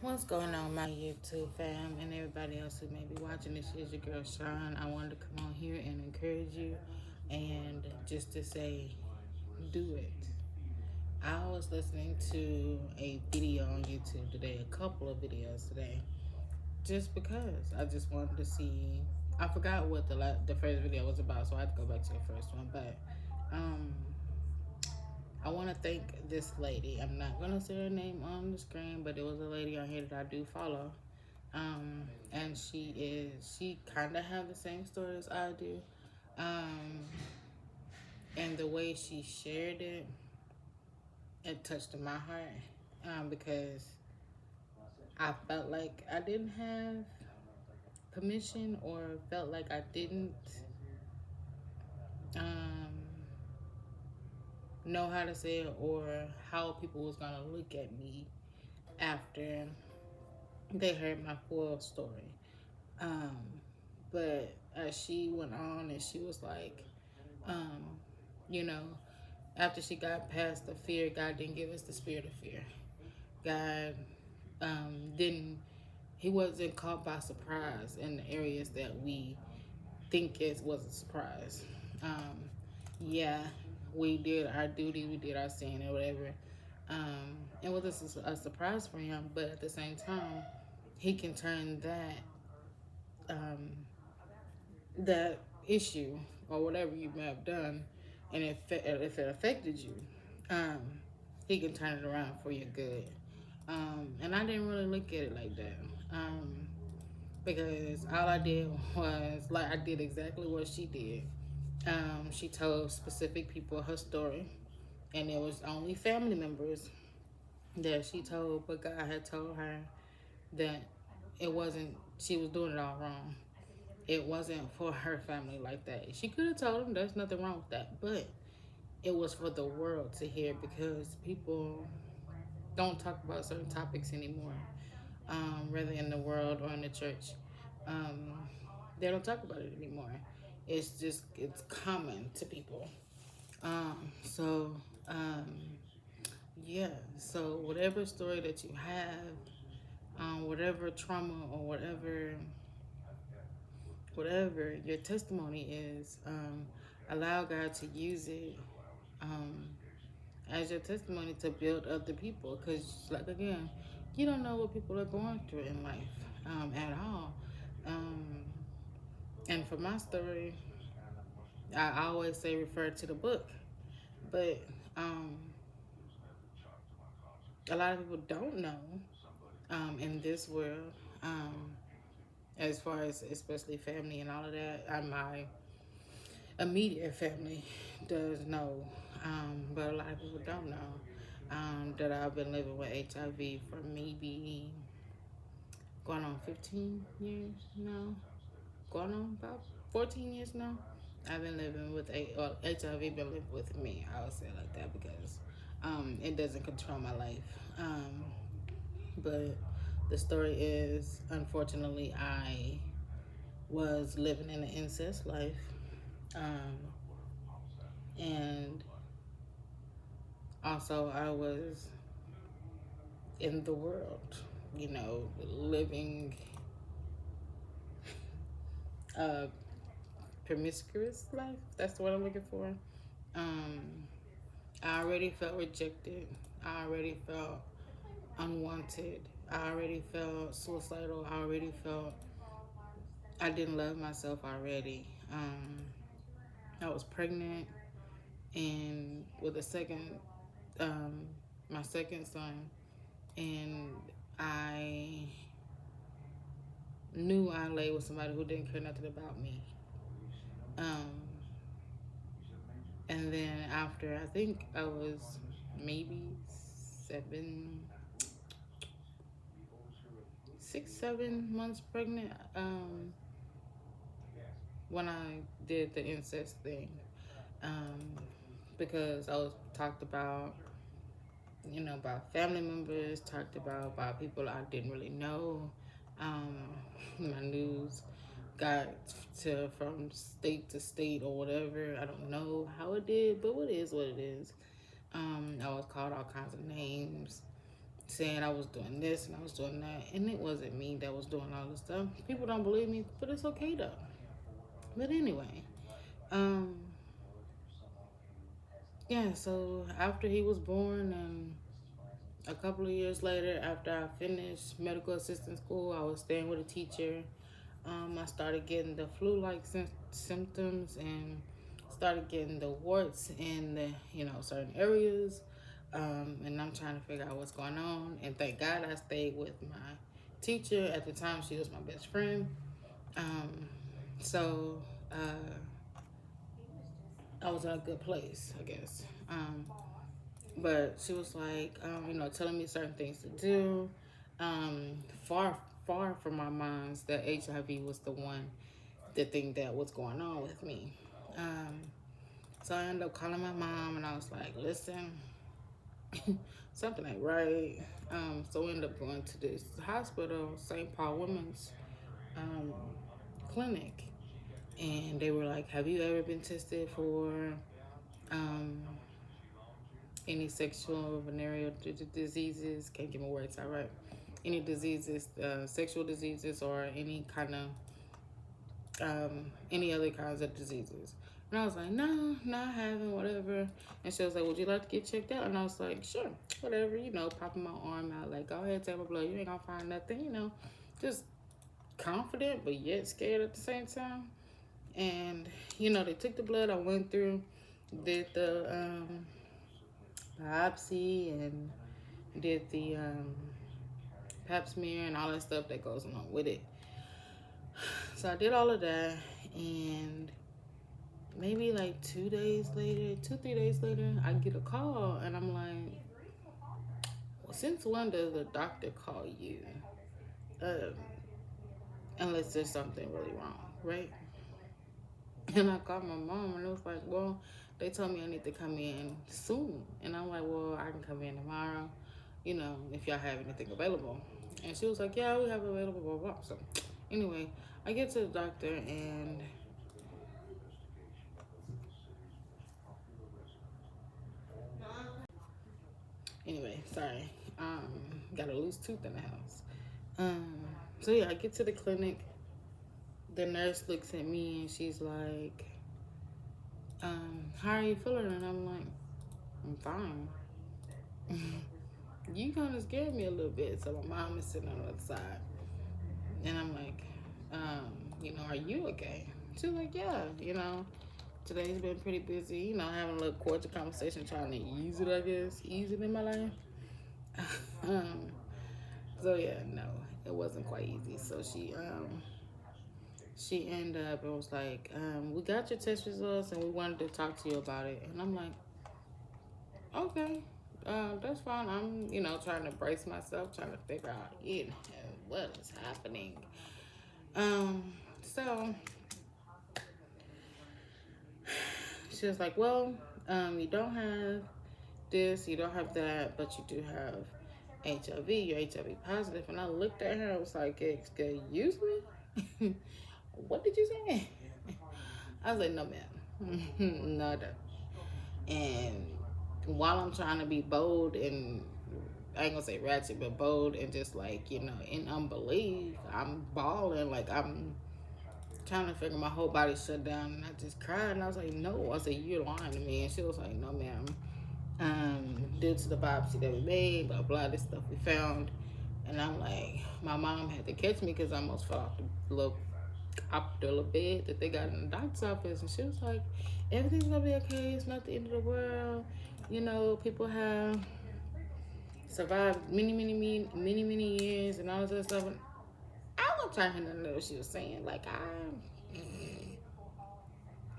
What's going on, my YouTube fam, and everybody else who may be watching? This is your girl Sean. I wanted to come on here and encourage you, and just to say, do it. I was listening to a video on YouTube today, a couple of videos today, just because I just wanted to see. I forgot what the first video was about, so I had to go back to the first one. But um, I want to thank this lady. I'm not gonna say her name on the screen, but it was a lady on here that I do follow. And she kind of have the same story as I do. Um, and the way she shared it, it touched my heart. Because I felt like I didn't have permission, or felt like I didn't um, know how to say it, or how people was gonna look at me after they heard my full story. Um, but as she went on and she was like, um, you know, after she got past the fear, God didn't give us the spirit of fear. God didn't, He wasn't caught by surprise in the areas that we think it was a surprise. Um, yeah, we did our duty, we did our sin or whatever. It was a surprise for Him, but at the same time, He can turn um, that issue or whatever you may have done, and if it affected you, um, He can turn it around for your good. And I didn't really look at it like that, because all I did was, like, I did exactly what she did. She told specific people her story, and it was only family members that she told, but God had told her that it wasn't, she was doing it all wrong. It wasn't for her family like that. She could have told him there's nothing wrong with that, but it was for the world to hear, because people don't talk about certain topics anymore, whether in the world or in the church. Um, they don't talk about it anymore. It's common to people. So, um, yeah. So whatever story that you have, whatever trauma or whatever your testimony is, allow God to use it um, as your testimony to build other people. Because, like, again, you don't know what people are going through in life at all. Um, and for my story, I always say refer to the book, but um, a lot of people don't know in this world, as far as especially family and all of that. My immediate family does know, but a lot of people don't know that I've been living with HIV for maybe going on 15 years now, going on about 14 years now. I've been living with HIV been living with me. I would say it like that, because it doesn't control my life. But the story is, unfortunately, I was living in an incest life. Um, and also, I was in the world, living a promiscuous life. That's what I'm looking for. Um, I already felt rejected. I already felt unwanted. I already felt suicidal. I already felt I didn't love myself already. I was pregnant and with um, my second son, and I knew I lay with somebody who didn't care nothing about me. Um, and then after, I think I was maybe 7 pregnant, when I did the incest thing, um, because I was talked about, about family members, talked about by people I didn't really know. Um, my news got to from state to state or whatever. I don't know how it did, but what is what it is. I was called all kinds of names. saying I was doing this and I was doing that, and it wasn't me that was doing all this stuff. People don't believe me, but it's okay though. But anyway, um, yeah. So after he was born, and a couple of years later, after I finished medical assistant school, I was staying with a teacher. I started getting the flu-like symptoms and started getting the warts in the certain areas. And I'm trying to figure out what's going on. And thank God I stayed with my teacher at the time. She was my best friend. Um, so I was in a good place, I guess. But she was like, telling me certain things to do. Far, far from my minds that HIV was the thing that was going on with me. Um, so I ended up calling my mom and I was like, listen, something ain't right. So we ended up going to this hospital, St. Paul Women's um, Clinic. And they were like, have you ever been tested for um, any sexual venereal diseases? Can't get my words out right. Any diseases, sexual diseases, or any kind of any other kinds of diseases. And I was like, no, I haven't, whatever. And she was like, would you like to get checked out? And I was like, sure, whatever, popping my arm out, like, go ahead, take my blood. You ain't gonna find nothing, just confident, but yet scared at the same time. And, they took the blood. I went through, did the biopsy and did the pap smear and all that stuff that goes along with it. So I did all of that, and maybe like 3 days later, I get a call, and I'm like, well, since when does the doctor call you? Um, Unless there's something really wrong, right? And I called my mom, and it was like, well, they told me I need to come in soon. And I'm like, well, I can come in tomorrow, if y'all have anything available. And she was like, yeah, we have available, blah, blah. So anyway, I get to the doctor, and anyway, sorry. Got a loose tooth in the house. Um, so yeah, I get to the clinic. The nurse looks at me and she's like, how are you feeling? And I'm like, I'm fine. You kind of scared me a little bit. So my mom is sitting on the other side. And I'm like, are you okay? She's like, yeah, today's been pretty busy, having a little cordial conversation, trying to ease it, I guess, ease it in my life. um, so yeah, no, it wasn't quite easy. So she ended up and was like, we got your test results and we wanted to talk to you about it. And I'm like, okay, that's fine. I'm, trying to brace myself, trying to figure out, what is happening. So she was like, well, you don't have this, you don't have that, but you do have HIV, you're HIV positive. And I looked at her, I was like, excuse me? What did you say? I was like, no, ma'am. No, I don't. And while I'm trying to be bold and I ain't gonna say ratchet, but bold and just like, in unbelief, I'm bawling, like I'm trying to figure my whole body shut down, and I just cried and I was like, no. I said, you're lying to me. And she was like, no, ma'am. Due to the biopsy that we made, blah blah, this stuff we found. And I'm like, my mom had to catch me because I almost fell off the little bed that they got in the doctor's office. And she was like, everything's gonna be okay, it's not the end of the world. People have survived many years and all this other stuff. And I wasn't trying to hear nothing what she was saying. Like,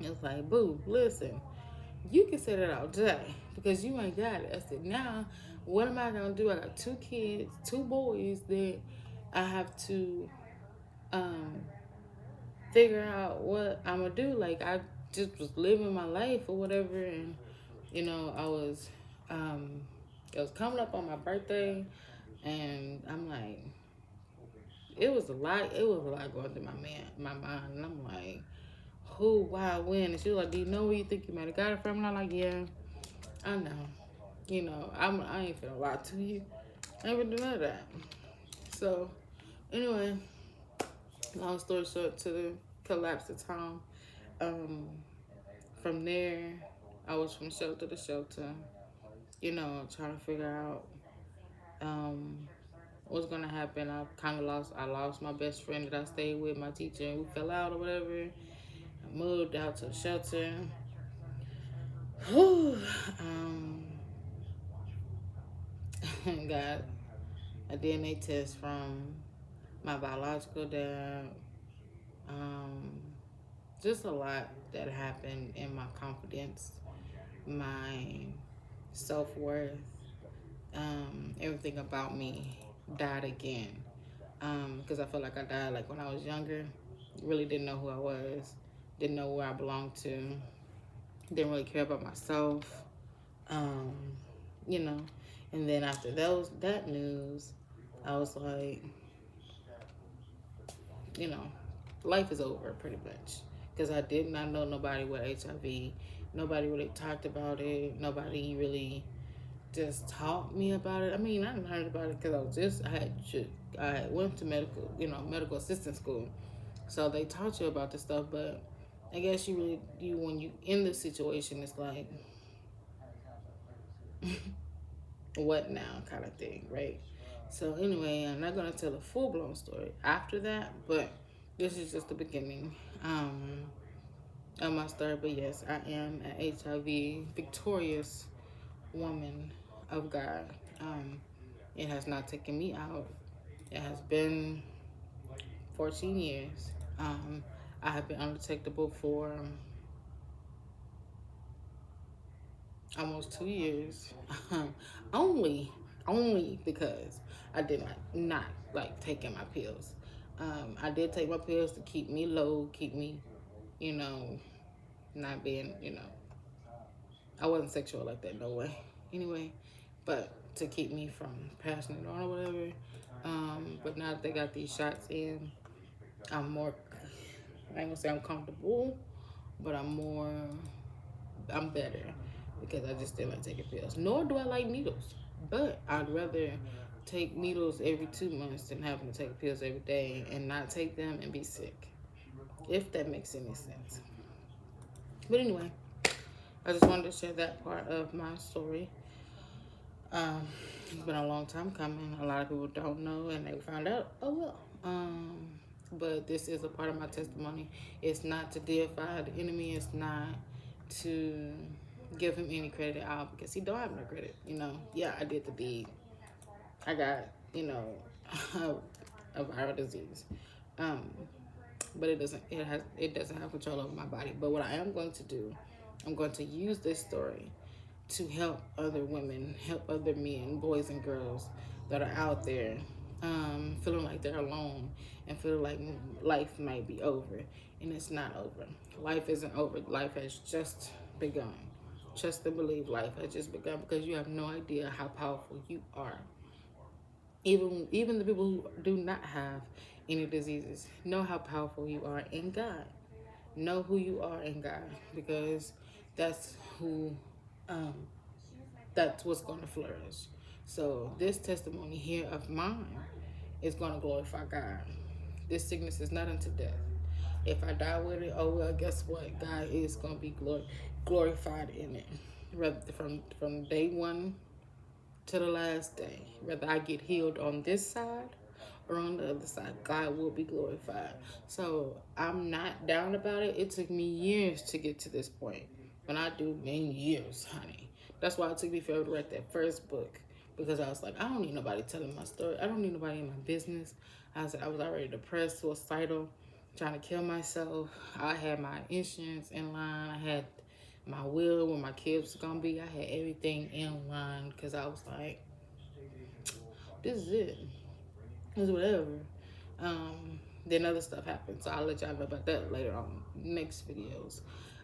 it was like, boo, listen, you can say that all day because you ain't got it. I said, now, what am I going to do? I got 2 kids, 2 boys that I have to figure out what I'm going to do. Like, I just was living my life or whatever. And, it was coming up on my birthday. And I'm like, it was a lot going through my mind. And I'm like, who, why, when? And she was like, do you know where you think you might have got it from? And I'm like, yeah, I know. I ain't finna lie to you. I never do none of that. So anyway, long story short, to the collapse of time. Um, from there, I was from shelter to shelter, trying to figure out um, what's gonna happen. I lost my best friend that I stayed with, my teacher, and we fell out or whatever. I moved out to a shelter. um, got a DNA test from my biological dad. Um, just a lot that happened in my confidence, my self worth, everything about me died again. Because I felt like I died like when I was younger. Really didn't know who I was, didn't know where I belonged to, didn't really care about myself. Um, you know, and then after that news, I was like, you know, life is over pretty much. Because I did not know nobody with HIV. Nobody really talked about it. Nobody really just taught me about it. I mean, I didn't learn about it because I had went to medical assistant school, so they taught you about this stuff. But I guess you when you in this situation, it's like, what now kind of thing, right? So anyway, I'm not gonna tell a full blown story after that, but this is just the beginning of my story. But yes, I am an HIV victorious woman of God. It has not taken me out. It has been 14 years. I have been undetectable for almost 2 years. only, only because I did not like taking my pills. I did take my pills to keep me low, keep me, you know, not being, I wasn't sexual like that, no way. Anyway, but to keep me from passing it on or whatever. But now that they got these shots in, I'm more, I ain't gonna say I'm comfortable, but I'm better because I just didn't like taking pills. Nor do I like needles, but I'd rather take needles every 2 months than having to take pills every day and not take them and be sick, if that makes any sense. But anyway, I just wanted to share that part of my story. It's been a long time coming. A lot of people don't know, and they found out. Oh well. But this is a part of my testimony. It's not to deify the enemy. It's not to give him any credit at all because he don't have no credit. Yeah, I did the deed. I got a viral disease. Um, but it doesn't have control over my body. But what I am going to do, I'm going to use this story to help other women, help other men, boys and girls that are out there feeling like they're alone and feeling like life might be over. And it's not over. Life isn't over. Life has just begun. Trust and believe life has just begun because you have no idea how powerful you are. Even the people who do not have any diseases know how powerful you are in God. Know who you are in God because that's who um, that's what's going to flourish. So this testimony here of mine is going to glorify God. This sickness is not unto death. If I die with it, oh well, guess what? God is going to be glorified in it. Rather from day one to the last day, whether I get healed on this side or on the other side, God will be glorified. So I'm not down about it. It took me years to get to this point. When I do mean years, honey. That's why it took me forever to write that first book. Because I was like, I don't need nobody telling my story. I don't need nobody in my business. I was already depressed, suicidal, trying to kill myself. I had my insurance in line. I had my will, where my kids was gonna be. I had everything in line because I was like, this is it. It's whatever. Then other stuff happened, so I'll let y'all know about that later on next videos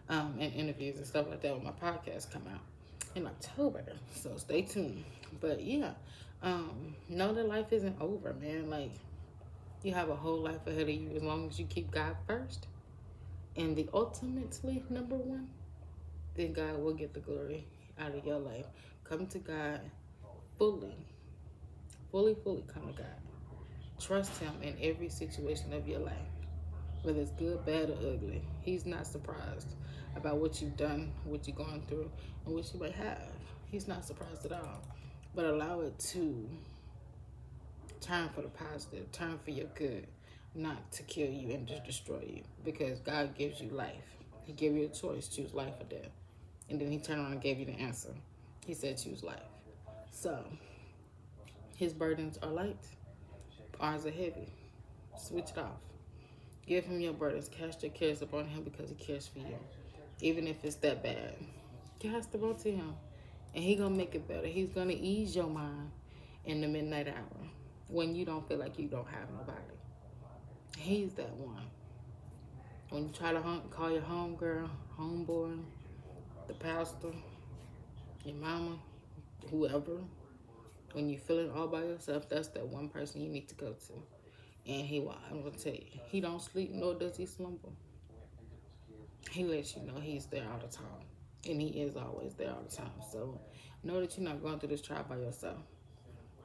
and interviews and stuff like that when my podcast come out in October. So stay tuned. But yeah, know that life isn't over, man. Like, you have a whole life ahead of you as long as you keep God first and the ultimately number one, then God will get the glory out of your life. Come to God fully, fully come to God. Trust him in every situation of your life, whether it's good, bad, or ugly. He's not surprised about what you've done, what you're going through, and what you may have. He's not surprised at all. But allow it to turn for the positive, turn for your good, not to kill you and just destroy you. Because God gives you life. He gave you a choice, choose life or death. And then he turned around and gave you the answer. He said choose life. So his burdens are light, ours are heavy. Switch it off. Give him your burdens. Cast your cares upon him because he cares for you. Even if it's that bad. Cast them onto him. And he gonna make it better. He's gonna ease your mind in the midnight hour when you don't feel like you don't have nobody. He's that one. When you try to call your home girl, homeboy, the pastor, your mama, whoever, when you're feeling all by yourself, that's that one person you need to go to. And I'm gonna tell you, he don't sleep nor does he slumber. He lets you know he's there all the time. And he is always there all the time. So know that you're not going through this trial by yourself.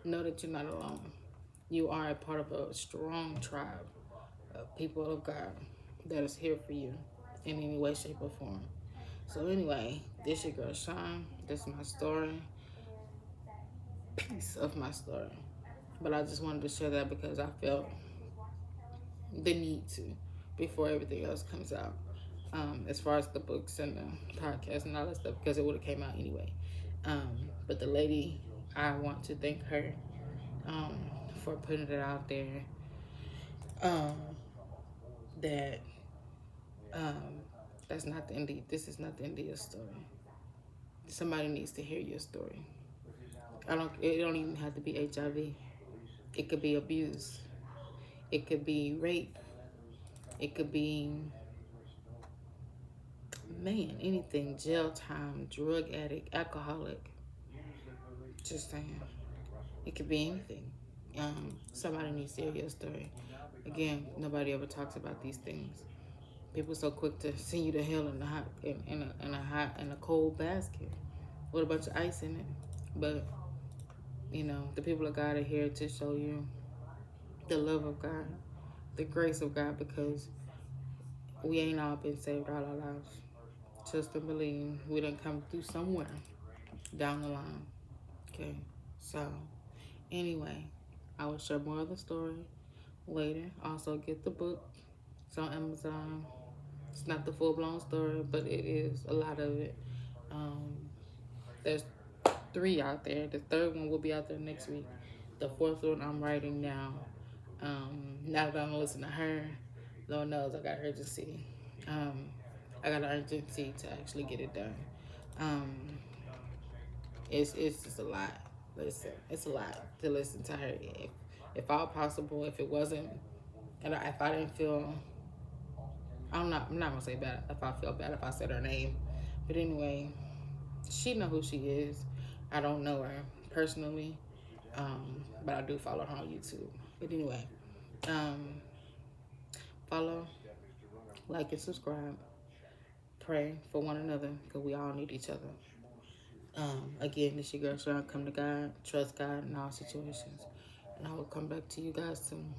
Know that you're not alone. You are a part of a strong tribe of people of God that is here for you in any way, shape, or form. So anyway, this your girl Sean. This is my story. Piece of my story. But I just wanted to share that because I felt the need to before everything else comes out. As far as the books and the podcast and all that stuff, because it would have came out anyway. But the lady, I want to thank her um, for putting it out there. Um, that um, that's not the end. This is not the end of your story. Somebody needs to hear your story. It don't even have to be HIV. It could be abuse. It could be rape. It could be, man, anything. Jail time, drug addict, alcoholic. Just saying. It could be anything. Somebody needs to hear your story. Again, nobody ever talks about these things. People so quick to send you to hell in a cold basket with a bunch of ice in it. But the people of God are here to show you the love of God, the grace of God, because we ain't all been saved all our lives. Trust and believe we done come through somewhere down the line. Okay, so anyway, I will share more of the story later. Also, get the book. It's on Amazon. It's not the full-blown story, but it is a lot of it. There's 3 out there. The 3rd one will be out there next week. The 4th one I'm writing now. Now that I'm gonna listen to her, Lord knows I got urgency. I got an urgency to actually get it done. It's just a lot. Listen, it's a lot to listen to her. If all possible, if it wasn't, and if I didn't feel, I'm not gonna say bad. If I feel bad if I said her name, but anyway, she know who she is. I don't know her personally, but I do follow her on YouTube. But anyway, follow, like, and subscribe. Pray for one another because we all need each other. Again, this your girl Sean. Come to God, trust God in all situations, and I will come back to you guys soon.